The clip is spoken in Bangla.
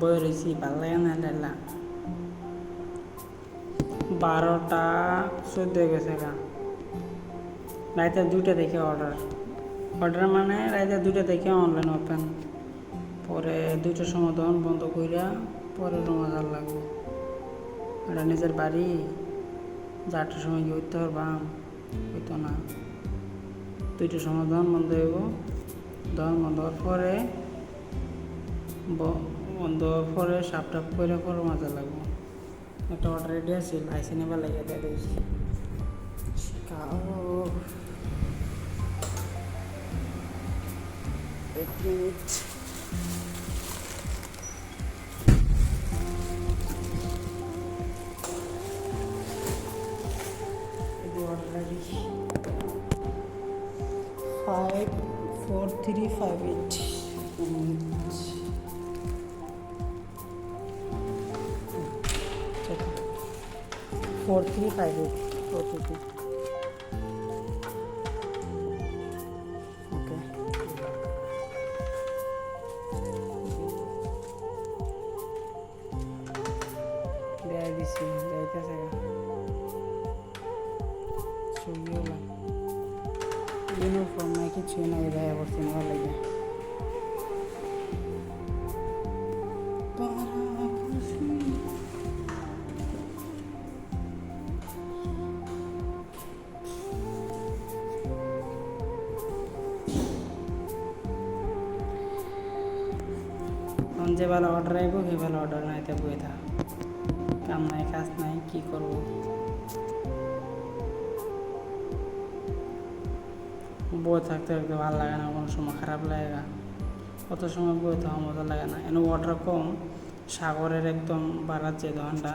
বই রয়েছি ভালো লাগে না লেলা 12টা 14 গেছে গা রাতে 2টা থেকে অর্ডার মানে রাতে 2টা থেকে অনলাইন ওপেন পরে 2টার সময় দোকান বন্ধ কইরা পরে রুমে যাওয়ার লাগবে এটা নিজের বাড়ি 4টার সময় গিয়ে উঠতে পারবাম হইতো না 2টার সময় দোকান বন্ধ হইব দোকান বন্ধ হওয়ার পরে বন্ধ হওয়ার পরে সাপটাপ করে পরে মজা লাগবে একটা অর্ডার রেডি আছে আইসি নেবার লাগে দিয়ে দিয়েছি এক মিনিট অর্ডার রেডি 54358 4358 OTP ওকে দেয় দিছি যাইতেছে ছবিওলা ইউনিফর্ম নাই কিছুই নাই দেয় বসে নেওয়া লাগে যে বেলা অর্ডার আইব সে বেলা অর্ডার নাইতে বই থাক কাম নাই কাজ নাই কি করব বই থাকতে থাকতে ভালো লাগে না কোনো সময় খারাপ লাগে না কত সময় বই থাকা মজা লাগে না এনে অর্ডার কম সাগরের একদম বাড়াচ্ছে দোকানটা